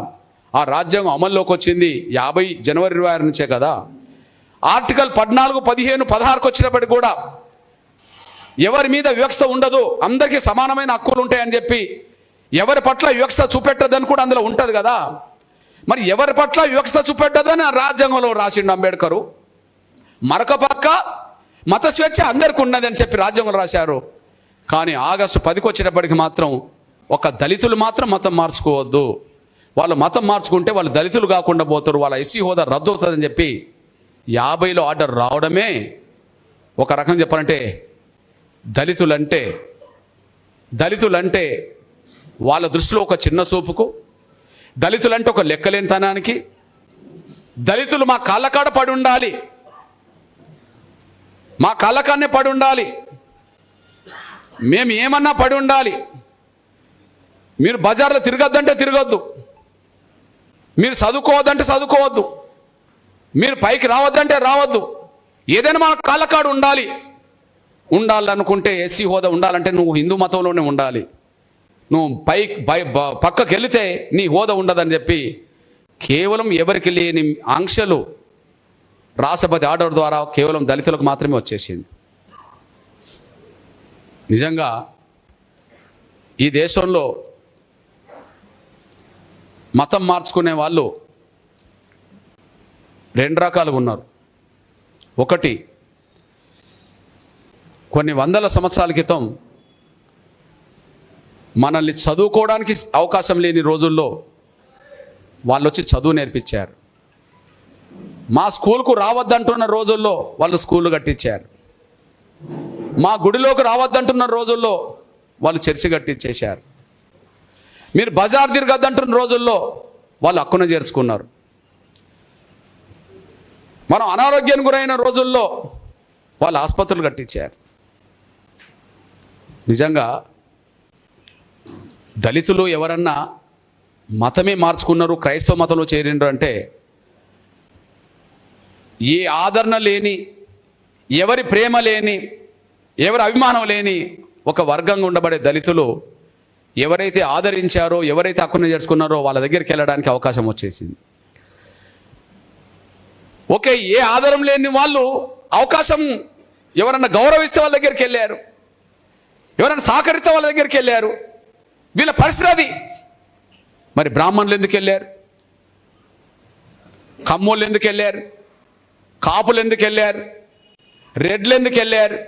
ఆ రాజ్యాంగం అమల్లోకి వచ్చింది 50 జనవరి 26 నుంచే కదా. ఆర్టికల్ 14, 15, 16కి వచ్చినప్పటికి కూడా ఎవరి మీద వివక్ష ఉండదు, అందరికీ సమానమైన హక్కులు ఉంటాయని చెప్పి ఎవరి పట్ల వివక్ష చూపెట్టదని కూడా అందులో ఉంటుంది కదా. మరి ఎవరి పట్ల వివక్ష చూపెట్టదని రాజ్యాంగంలో రాసిండు అంబేద్కరు. మరొక పక్క మత స్వేచ్ఛ అందరికీ ఉన్నదని చెప్పి రాజ్యాంగంలో రాశారు. కానీ ఆగస్టు 10కి వచ్చేటప్పటికి మాత్రం ఒక దళితులు మాత్రం మతం మార్చుకోవద్దు, వాళ్ళు మతం మార్చుకుంటే వాళ్ళు దళితులు కాకుండా పోతారు, వాళ్ళ ఎస్సీ హోదా రద్దు అవుతుందని చెప్పి 50లో ఆర్డర్ రావడమే ఒక రకం చెప్పాలంటే దళితులంటే వాళ్ళ దృష్టిలో ఒక చిన్న చూపుకు, దళితులంటే ఒక లెక్కలేనితనానికి, దళితులు మా కాళ్ళకాడ పడి ఉండాలి, మా కాళ్ళకాన్నే పడి ఉండాలి, మేము ఏమన్నా పడి ఉండాలి, మీరు బజార్లో తిరగద్దంటే తిరగద్దు, మీరు చదువుకోవద్దంటే చదువుకోవద్దు, మీరు పైకి రావద్దంటే రావద్దు, ఏదైనా మన కాళ్ళకాడు ఉండాలనుకుంటే ఎస్సీ హోదా ఉండాలంటే నువ్వు హిందూ మతంలోనే ఉండాలి, నువ్వు పక్కకి వెళితే నీ హోదా ఉండదని చెప్పి కేవలం ఎవరికి లేని ఆంక్షలు రాష్ట్రపతి ఆర్డర్ ద్వారా కేవలం దళితులకు మాత్రమే వచ్చేసింది. నిజంగా ఈ దేశంలో మతం మార్చుకునే వాళ్ళు రెండు రకాలుగా ఉన్నారు. ఒకటి, కొన్ని వందల సంవత్సరాల క్రితం మనల్ని చదువుకోవడానికి అవకాశం లేని రోజుల్లో వాళ్ళు వచ్చి చదువు నేర్పించారు. మా స్కూల్కు రావద్దంటున్న రోజుల్లో వాళ్ళు స్కూళ్ళు కట్టించారు. మా గుడిలోకి రావద్దంటున్న రోజుల్లో వాళ్ళు చర్చి కట్టించేశారు. మీరు బజార్ తిరగద్దంటున్న రోజుల్లో వాళ్ళు హక్కున చేర్చుకున్నారు. మనం అనారోగ్యానికి గురైన రోజుల్లో వాళ్ళు ఆసుపత్రులు కట్టించారు. నిజంగా దళితులు ఎవరన్నా మతమే మార్చుకున్నారు, క్రైస్తవ మతంలో చేరిండ్రు అంటే ఏ ఆదరణ లేని, ఎవరి ప్రేమ లేని, ఎవరి అభిమానం లేని ఒక వర్గంగా ఉండబడే దళితులు ఎవరైతే ఆదరించారో, ఎవరైతే హక్కును చేర్చుకున్నారో వాళ్ళ దగ్గరికి వెళ్ళడానికి అవకాశం వచ్చేసింది. ఓకే, ఏ ఆధారం లేని వాళ్ళు అవకాశం ఎవరన్నా గౌరవిస్తే వాళ్ళ దగ్గరికి వెళ్ళారు, ఎవరైనా సహకరిస్తే వాళ్ళ దగ్గరికి వెళ్ళారు. వీళ్ళ పరిస్థితి అది. మరి బ్రాహ్మణులు ఎందుకు వెళ్ళారు? కమ్మోళ్ళు ఎందుకు వెళ్ళారు? కాపులు ఎందుకు వెళ్ళారు? రెడ్లు ఎందుకు వెళ్ళారు?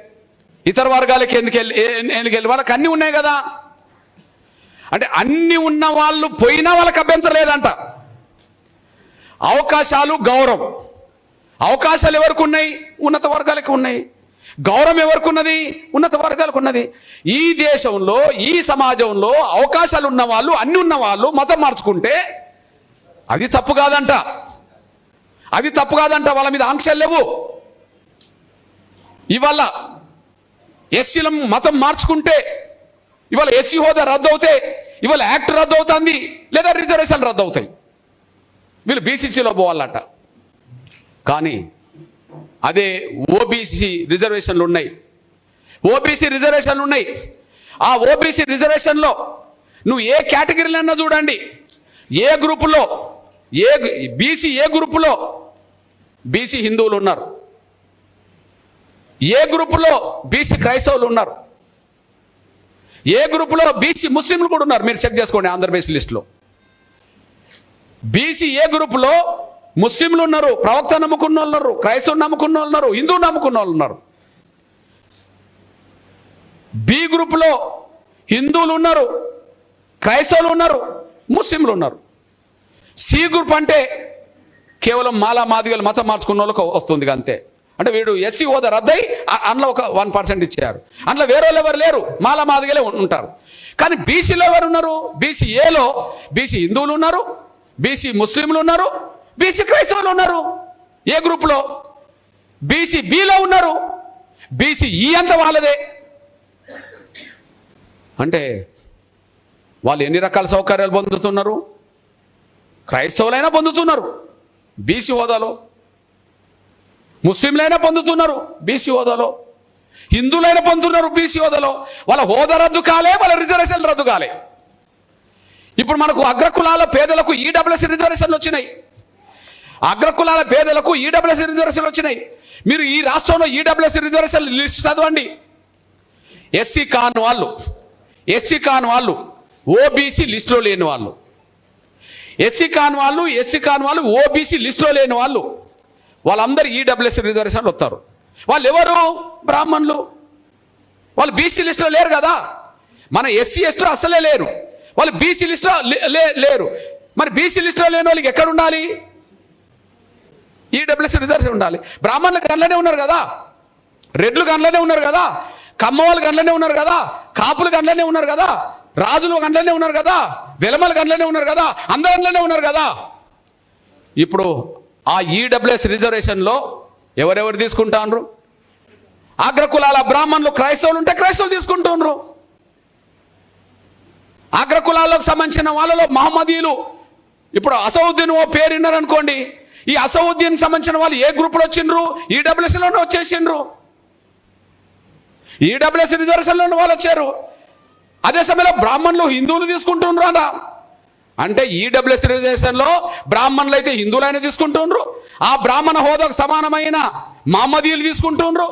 ఇతర వర్గాలకి ఎందుకు వెళ్ళి? వాళ్ళకి అన్నీ ఉన్నాయి కదా. అంటే అన్నీ ఉన్న వాళ్ళు పోయినా వాళ్ళకి అభ్యంతరం లేదంట. అవకాశాలు, గౌరవం. అవకాశాలు ఎవరికి ఉన్నాయి? ఉన్నత వర్గాలకు ఉన్నాయి. గౌరవం ఎవరికి ఉన్నది? ఉన్నత వర్గాలకు ఉన్నది. ఈ దేశంలో, ఈ సమాజంలో అవకాశాలు ఉన్న వాళ్ళు, అన్ని ఉన్న వాళ్ళు మతం మార్చుకుంటే అది తప్పు కాదంట. అది తప్పు కాదంట. వాళ్ళ మీద ఆంక్షలు లేవు. ఇవాళ ఎస్సీల మతం మార్చుకుంటే ఇవాళ ఎస్సీ హోదా రద్దు అవుతే ఇవాళ యాక్ట్ రద్దు అవుతుంది, లేదా రిజర్వేషన్లు రద్దు అవుతాయి. వీళ్ళు బీసీసీలో పోవాలట. కానీ అదే ఓబీసీ రిజర్వేషన్లు ఉన్నాయి. ఓబీసీ రిజర్వేషన్లు ఉన్నాయి. ఆ ఓబీసీ రిజర్వేషన్లో నువ్వు ఏ కేటగిరీలో అన్నా చూడండి, ఏ గ్రూపులో, బీసీ ఏ గ్రూపులో బీసీ హిందువులు ఉన్నారు, ఏ గ్రూపులో బీసీ క్రైస్తవులు ఉన్నారు, ఏ గ్రూపులో బీసీ ముస్లింలు కూడా ఉన్నారు. మీరు చెక్ చేసుకోండి ఆంధ్రప్రదేశ్ లిస్టులో. బీసీ ఏ గ్రూపులో ముస్లింలు ఉన్నారు, ప్రవక్త నమ్ముకున్న వాళ్ళు ఉన్నారు, క్రైస్తవులు నమ్ముకున్న వాళ్ళు ఉన్నారు, హిందువు నమ్ముకున్న వాళ్ళు ఉన్నారు. బి గ్రూపులో హిందువులు ఉన్నారు, క్రైస్తవులు ఉన్నారు, ముస్లింలు ఉన్నారు. సి గ్రూప్ అంటే కేవలం మాలా మాదిగలు మతం మార్చుకున్న వాళ్ళకి వస్తుంది అంతే. అంటే వీడు ఎస్సీ హోదా రద్దయి అందులో ఒక 1% ఇచ్చారు. అందులో వేరే వాళ్ళు ఎవరు లేరు, మాలా మాదిగలే ఉంటారు. కానీ బీసీలో ఎవరు ఉన్నారు? బీసీ ఏలో బీసీ హిందువులు ఉన్నారు, బీసీ ముస్లింలు ఉన్నారు, బీసీ క్రైస్తవులు ఉన్నారు. ఏ గ్రూప్లో? బీసీ బిలో ఉన్నారు. బీసీ ఈ అంత వాళ్ళదే. అంటే వాళ్ళు ఎన్ని రకాల సౌకర్యాలు పొందుతున్నారు? క్రైస్తవులైనా పొందుతున్నారు బీసీ హోదాలో, ముస్లింలైనా పొందుతున్నారు బీసీ హోదాలో, హిందువులైనా పొందుతున్నారు బీసీ హోదాలో. వాళ్ళ హోదా రద్దు కాలే, వాళ్ళ రిజర్వేషన్లు రద్దు కాలే. ఇప్పుడు మనకు అగ్రకులాల పేదలకు ఈడబ్ల్యూఎస్ రిజర్వేషన్లు వచ్చినాయి. అగ్రకులాల పేదలకు ఈడబ్ల్యూఎస్ రిజర్వేషన్లు వచ్చినాయి. మీరు ఈ రాష్ట్రంలో ఈడబ్ల్యూఎస్ రిజర్వేషన్ లిస్ట్ చదవండి. ఎస్సీ కాని వాళ్ళు ఓబీసీ లిస్టులో లేని వాళ్ళు, ఎస్సీ కాని వాళ్ళు ఓబీసీ లిస్టులో లేని వాళ్ళు, వాళ్ళందరూ ఈడబ్ల్యూఎస్ రిజర్వేషన్లు వస్తారు. వాళ్ళు ఎవరు? బ్రాహ్మణులు. వాళ్ళు బీసీ లిస్టులో లేరు కదా. మన ఎస్సీ ఎస్టీలో అసలే లేరు. వాళ్ళు బీసీ లిస్టులో లేరు. మరి బీసీ లిస్టులో లేని వాళ్ళకి ఎక్కడ ఉండాలి? ఈడబ్ల్యూఎస్ రిజర్వేషన్ ఉండాలి. బ్రాహ్మణులు గన్లనే ఉన్నారు కదా, రెడ్లు గన్లనే ఉన్నారు కదా, కమ్మవాళ్ళు గన్లనే ఉన్నారు కదా, కాపులు గన్లనే ఉన్నారు కదా, రాజులు గన్లనే ఉన్నారు కదా, వెలమలు గన్లనే ఉన్నారు కదా, అందరు గన్లనే ఉన్నారు కదా. ఇప్పుడు ఆ ఈడబ్ల్యూఎస్ రిజర్వేషన్లో ఎవరెవరు తీసుకుంటారు? అగ్రకులాల బ్రాహ్మణులు క్రైస్తవులు ఉంటే క్రైస్తవులు తీసుకుంటున్నారు. అగ్రకులాలకు సంబంధించిన వాళ్ళలో మహమ్మదీయులు, ఇప్పుడు అసౌద్దీన్ ఓ పేరు విన్నారనుకోండి, ఈ అసౌద్దీన్ సంబంధించిన వాళ్ళు ఏ గ్రూపులో వచ్చిండ్రు? ఈడబ్ల్యూఎస్లోనే వచ్చేసిండ్రు. ఈడబ్ల్యూఎస్ రిజర్వేషన్లో వాళ్ళు వచ్చారు. అదే సమయంలో బ్రాహ్మణులు హిందువులు తీసుకుంటున్నారు అన్న. అంటే ఈడబ్ల్యూఎస్ రిజర్వేషన్లో బ్రాహ్మణులు అయితే హిందువులైనా తీసుకుంటున్నారు, ఆ బ్రాహ్మణ హోదాకు సమానమైన మహమ్మదీయులు తీసుకుంటున్నారు,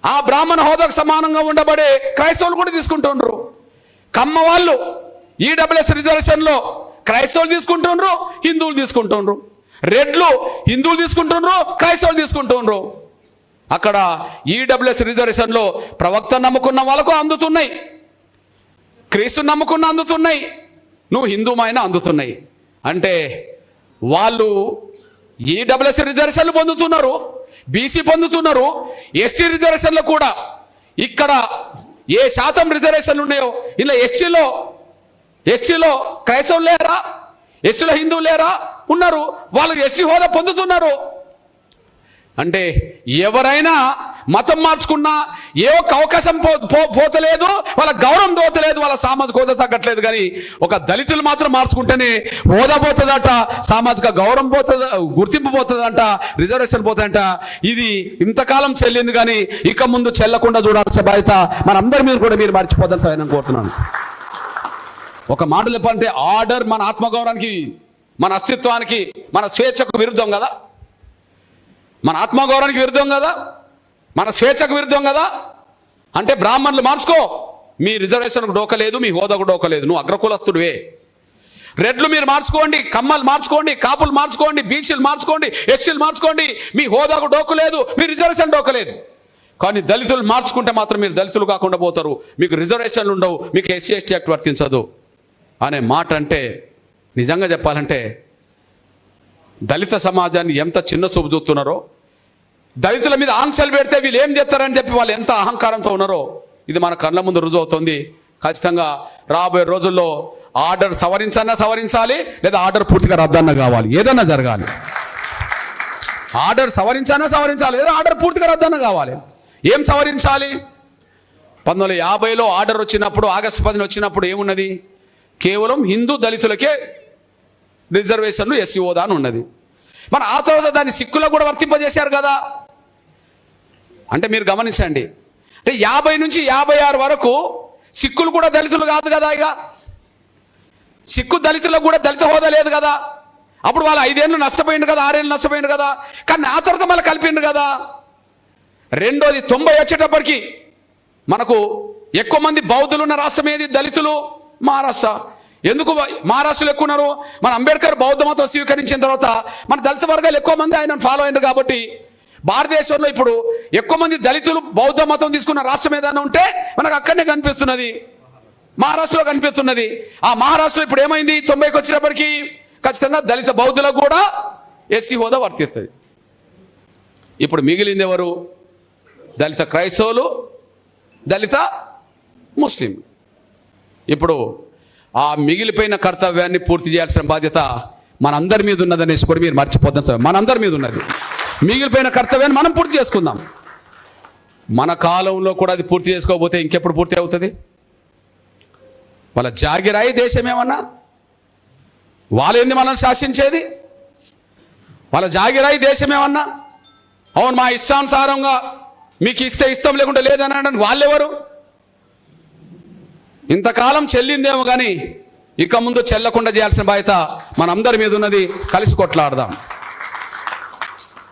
ఆ బ్రాహ్మణ హోదాకు సమానంగా ఉండబడే క్రైస్తవులు కూడా తీసుకుంటున్నారు. కమ్మ వాళ్ళు ఈడబ్ల్యూఎస్ రిజర్వేషన్లో క్రైస్తవులు తీసుకుంటున్నారు, హిందువులు తీసుకుంటున్నారు. రెడ్లు హిందువులు తీసుకుంటున్నారు, క్రైస్తవులు తీసుకుంటున్నారు. అక్కడ ఈడబ్ల్యూఎస్ రిజర్వేషన్లో ప్రవక్త నమ్ముకున్న వాళ్ళకు అందుతున్నాయి, క్రీస్తు నమ్ముకున్న అందుతున్నాయి, నువ్వు హిందువుమైన అందుతున్నాయి. అంటే వాళ్ళు ఈడబ్ల్యూఎస్ రిజర్వేషన్లు పొందుతున్నారు, బీసీ పొందుతున్నారు, ఎస్టీ రిజర్వేషన్లు కూడా. ఇక్కడ ఏ శాతం రిజర్వేషన్లు ఉన్నాయో ఇలా ఎస్టీలో క్రైస్తవులు లేరా? ఎస్టీలో హిందువులు లేరా? ఉన్నారు. వాళ్ళు ఎస్టీ హోదా పొందుతున్నారు. అంటే ఎవరైనా మతం మార్చుకున్నా ఏ ఒక్క అవకాశం పోతలేదు, వాళ్ళ గౌరవం పోతలేదు, వాళ్ళ సామాజిక హోదా తగ్గట్లేదు. కానీ ఒక దళితులు మాత్రం మార్చుకుంటేనే హోదా పోతుందట, సామాజిక గౌరవం పోతుంది, గుర్తింపు పోతుందంట, రిజర్వేషన్ పోతుందంట. ఇది ఇంతకాలం చెల్లింది, కానీ ఇక ముందు చెల్లకుండా చూడాల్సిన బాధ్యత మనందరి మీద కూడా మీరు మర్చిపోదని సార్ నేను కోరుతున్నాను. ఒక మాట చెప్పాలంటే ఆర్డర్ మన ఆత్మగౌరవానికి, మన అస్తిత్వానికి, మన స్వేచ్ఛకు విరుద్ధం కదా, మన ఆత్మగౌరవానికి విరుద్ధం కదా, మన స్వేచ్ఛకు విరుద్ధం కదా. అంటే బ్రాహ్మణులు మార్చుకో, మీ రిజర్వేషన్కు డోకలేదు, మీ హోదాకు డోకలేదు, నువ్వు అగ్రకులస్తుడివే. రెడ్లు మీరు మార్చుకోండి, కమ్మలు మార్చుకోండి, కాపులు మార్చుకోండి, బీసీలు మార్చుకోండి, ఎస్సీలు మార్చుకోండి, మీ హోదాకు డోకలేదు, మీ రిజర్వేషన్ డోకలేదు. కానీ దళితులు మార్చుకుంటే మాత్రం మీరు దళితులు కాకుండా పోతారు, మీకు రిజర్వేషన్లు ఉండవు, మీకు ఎస్సీ ఎస్టీ యాక్ట్ వర్తించదు అనే మాట అంటే నిజంగా చెప్పాలంటే దళిత సమాజాన్ని ఎంత చిన్న చూపు చూస్తున్నారో, దళితుల మీద ఆంక్షలు పెడితే వీళ్ళు ఏం చేస్తారని చెప్పి వాళ్ళు ఎంత అహంకారంతో ఉన్నారో ఇది మన కళ్ళ ముందు రుజువు అవుతుంది. ఖచ్చితంగా రాబోయే రోజుల్లో ఆర్డర్ సవరించాలి, లేదా ఆర్డర్ పూర్తిగా రద్దన్నా కావాలి, ఏదన్నా జరగాలి. ఆర్డర్ సవరించాలి, లేదా ఆర్డర్ పూర్తిగా రద్దన్నా కావాలి. ఏం సవరించాలి? 1950లో ఆర్డర్ వచ్చినప్పుడు, ఆగస్టు 10 వచ్చినప్పుడు ఏమున్నది? కేవలం హిందూ దళితులకే రిజర్వేషన్లు ఎస్సీ హోదా అని ఉన్నది. మరి ఆ తర్వాత దాన్ని సిక్కులకు కూడా వర్తింపజేశారు కదా. అంటే మీరు గమనించండి, అంటే 50 నుంచి 56 వరకు సిక్కులు కూడా దళితులు కాదు కదా. ఇక సిక్కు దళితులకు కూడా దళిత హోదా లేదు కదా. అప్పుడు వాళ్ళు 5 ఏళ్ళు నష్టపోయింది కదా, 6 ఏళ్ళు నష్టపోయింది కదా. కానీ ఆ తర్వాత మళ్ళీ కలిపిండు కదా. రెండోది 90 వచ్చేటప్పటికి మనకు ఎక్కువ మంది బౌద్ధులు ఉన్న రాష్ట్రం ఏది? దళితులు. మహారాష్ట్ర. ఎందుకు మహారాష్ట్రలో ఎక్కువ ఉన్నారు? మన అంబేద్కర్ బౌద్ధ మతం స్వీకరించిన తర్వాత మన దళిత వర్గాలు ఎక్కువ మంది ఆయనను ఫాలో అయినారు. కాబట్టి భారతదేశంలో ఇప్పుడు ఎక్కువ మంది దళితులు బౌద్ధ మతం తీసుకున్న రాష్ట్రం ఏదైనా ఉంటే మనకు అక్కడనే కనిపిస్తున్నది, మహారాష్ట్రలో కనిపిస్తున్నది. ఆ మహారాష్ట్రలో ఇప్పుడు ఏమైంది? 90కి వచ్చినప్పటికీ ఖచ్చితంగా దళిత బౌద్ధులకు కూడా ఎస్సీ హోదా వర్తిస్తుంది. ఇప్పుడు మిగిలింది ఎవరు? దళిత క్రైస్తవులు, దళిత ముస్లిం. ఇప్పుడు ఆ మిగిలిపోయిన కర్తవ్యాన్ని పూర్తి చేయాల్సిన బాధ్యత మనందరి మీద ఉన్నదనేసి కూడా మీరు మర్చిపోద్దాం సార్. మనందరి మీద ఉన్నది. మిగిలిపోయిన కర్తవ్యాన్ని మనం పూర్తి చేసుకుందాం. మన కాలంలో కూడా అది పూర్తి చేసుకోకపోతే ఇంకెప్పుడు పూర్తి అవుతుంది? వాళ్ళ జాగిరాయి దేశం ఏమన్నా? వాళ్ళేంది మనల్ని శాసించేది? వాళ్ళ జాగిరాయి దేశం ఏమన్నా? అవును మా ఇష్టానుసారంగా మీకు ఇస్తే ఇష్టం లేకుండా లేదని అనడానికి వాళ్ళెవరు? ఇంతకాలం చెల్లిందేమో కానీ ఇక ముందు చెల్లకుండా చేయాల్సిన బాధ్యత మనందరి మీద ఉన్నది. కలిసి కొట్లాడదాం.